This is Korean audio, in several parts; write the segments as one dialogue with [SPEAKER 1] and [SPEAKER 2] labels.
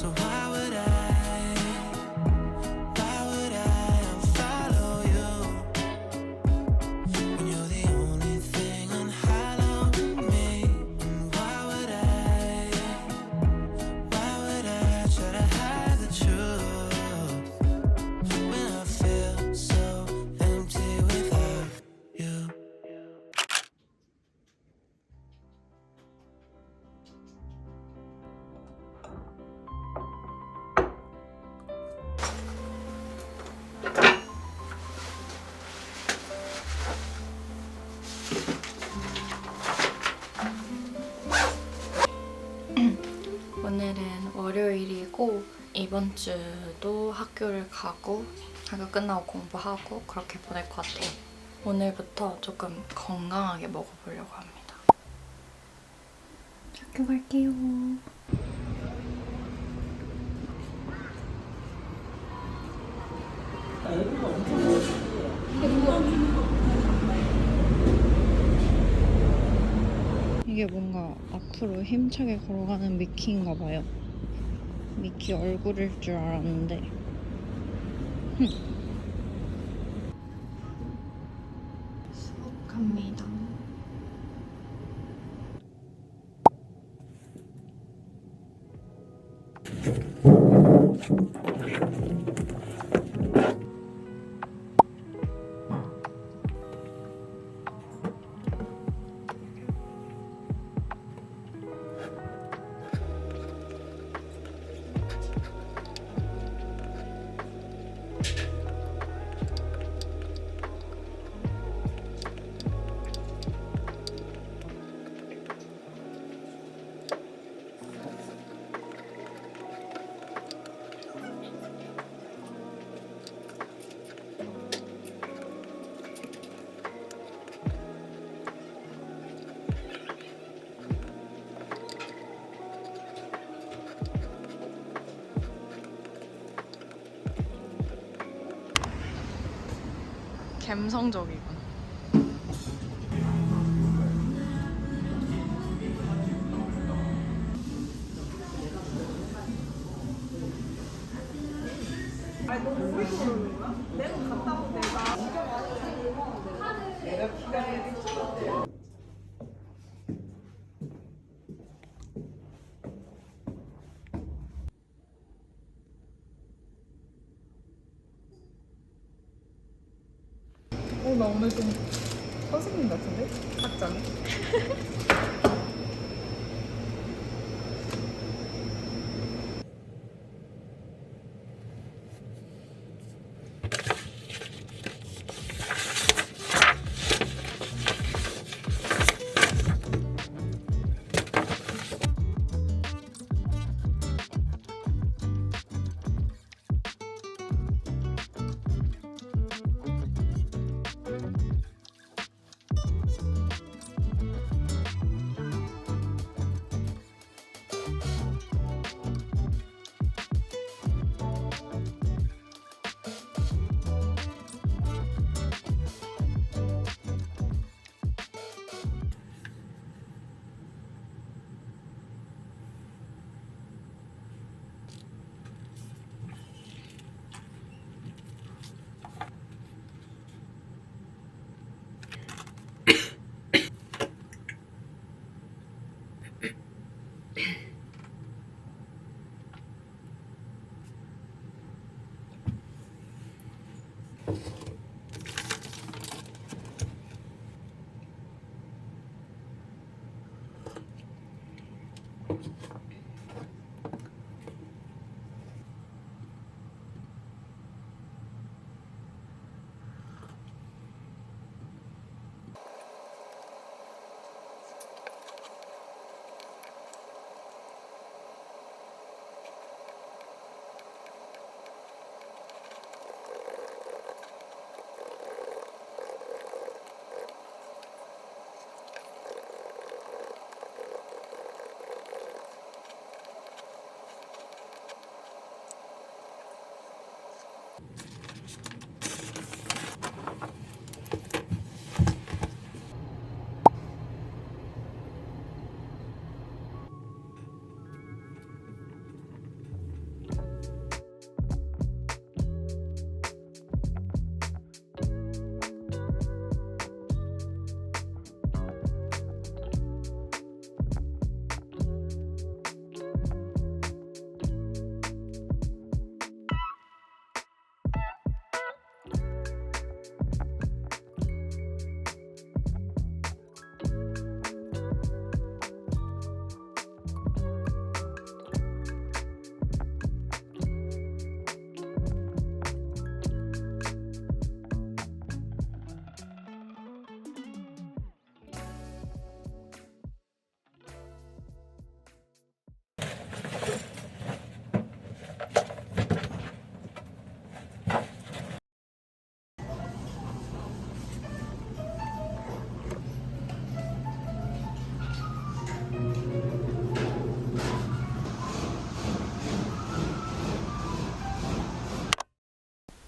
[SPEAKER 1] So why would I unfollow you when you're the only thing unhallowed to me? And why would I try to hide the truth when I feel so empty without you?
[SPEAKER 2] 오늘은 월요일이고 이번 주도 학교를 가고 학교 끝나고 공부하고 그렇게 보낼 것 같아요. 오늘부터 조금 건강하게 먹어보려고 합니다. 학교 갈게요. 이게 뭔가 앞으로 힘차게 걸어가는 미키인가 봐요. 미키 얼굴일 줄 알았는데. 수업 갑니다. 감성적이군.
[SPEAKER 3] 나 오늘 좀 선생님 같은데? 학장.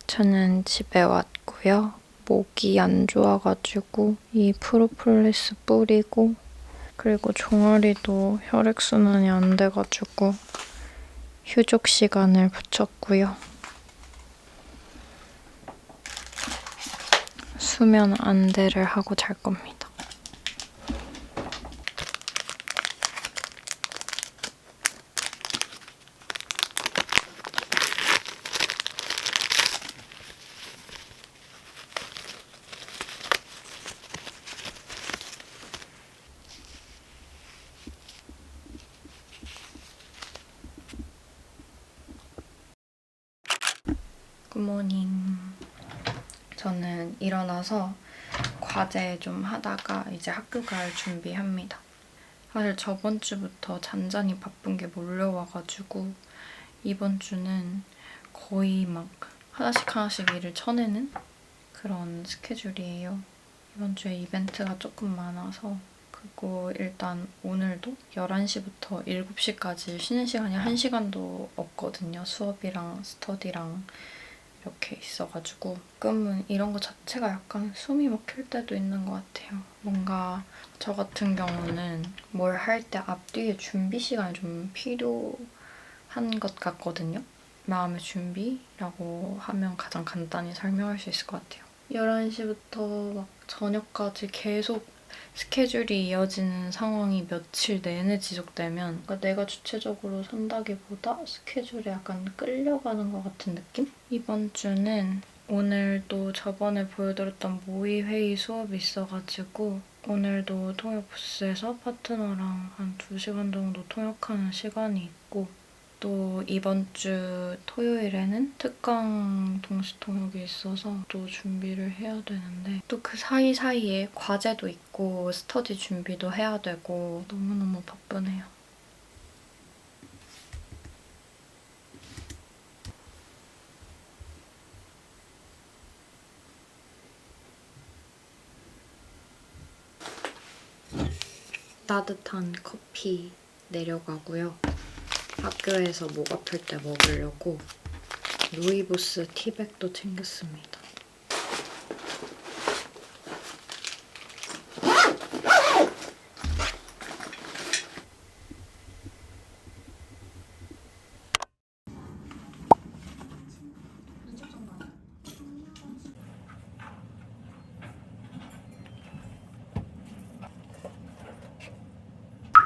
[SPEAKER 2] 저는 집에 왔고요. 목이 안 좋아가지고 이 프로폴리스 뿌리고 그리고 종아리도 혈액순환이 안 돼가지고 휴족 시간을 붙였고요. 수면 안대를 하고 잘 겁니다. 굿모닝. 저는 일어나서 과제 좀 하다가 이제 학교 갈 준비합니다. 사실 저번 주부터 잔잔히 바쁜 게 몰려와가지고 이번 주는 거의 막 하나씩 일을 쳐내는 그런 스케줄이에요. 이번 주에 이벤트가 조금 많아서 그리고 일단 오늘도 11시부터 7시까지 쉬는 시간이 1시간도 없거든요. 수업이랑 스터디랑 이렇게 있어가지고 가끔은 이런 거 자체가 약간 숨이 막힐 때도 있는 것 같아요. 뭔가 저 같은 경우는 뭘 할 때 앞뒤에 준비 시간이 좀 필요한 것 같거든요. 마음의 준비라고 하면 가장 간단히 설명할 수 있을 것 같아요. 11시부터 막 저녁까지 계속 스케줄이 이어지는 상황이 며칠 내내 지속되면 그러니까 내가 주체적으로 산다기보다 스케줄에 약간 끌려가는 것 같은 느낌? 이번 주는 오늘도 저번에 보여드렸던 모의회의 수업이 있어가지고 오늘도 통역 부스에서 파트너랑 한 2시간 정도 통역하는 시간이 있고 또 이번 주 토요일에는 특강 동시 통역이 있어서 또 준비를 해야 되는데 또 그 사이사이에 과제도 있고 스터디 준비도 해야 되고 너무너무 바쁘네요. 따뜻한 커피 내려가고요. 학교에서 목 아플 때 먹으려고 루이보스 티백도 챙겼습니다.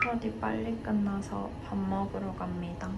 [SPEAKER 2] 스터디 빨리 끝나서 밥 먹으러 갑니다.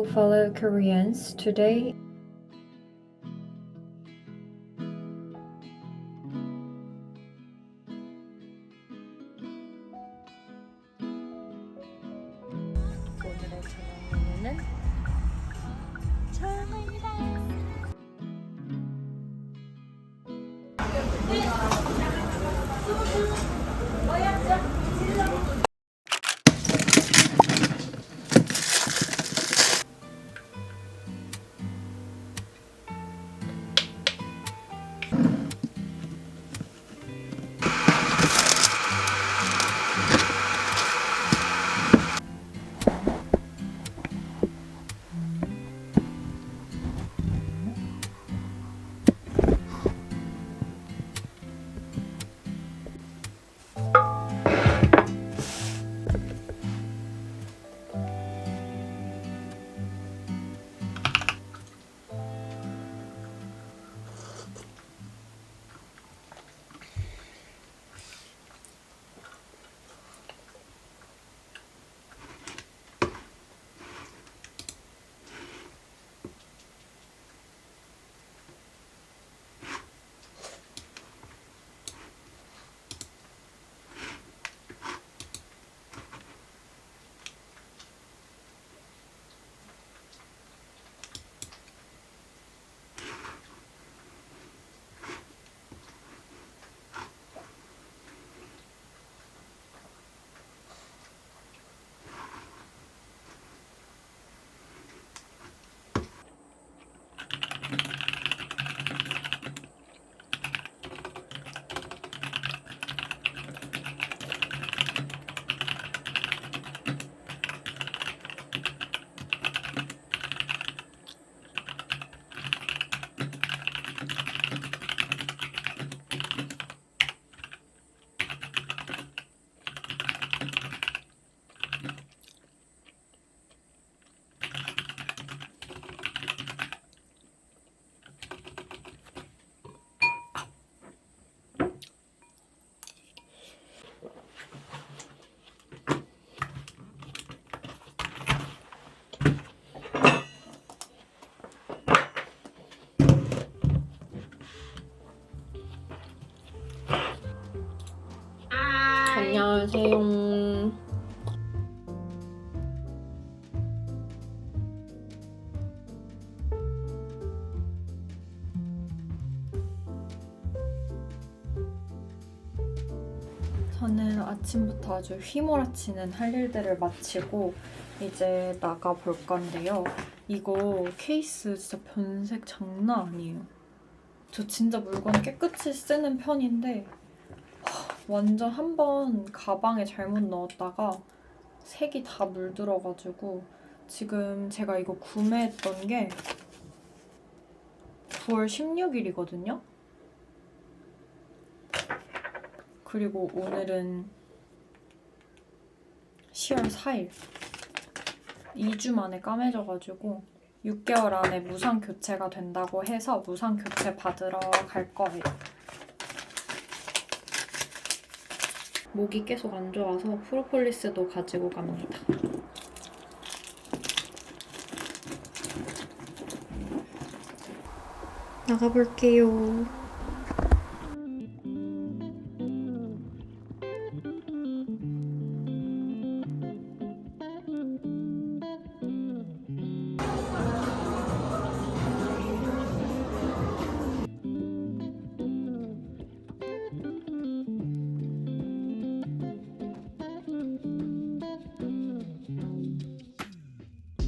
[SPEAKER 2] Fellow Koreans, today 오늘의 저녁 메뉴는 저녁입니다. 안녕하세요. 저는 아침부터 아주 휘몰아치는 할 일들을 마치고 이제 나가볼 건데요. 이거 케이스 진짜 변색 장난 아니에요. 저 진짜 물건 깨끗이 쓰는 편인데 완전 한 번 가방에 잘못 넣었다가 색이 다 물들어가지고 지금 제가 이거 구매했던 게 9월 16일이거든요? 그리고 오늘은 10월 4일. 2주 만에 까매져가지고 6개월 안에 무상 교체가 된다고 해서 무상 교체 받으러 갈 거예요. 목이 계속 안 좋아서 프로폴리스도 가지고 갑니다. 나가볼게요.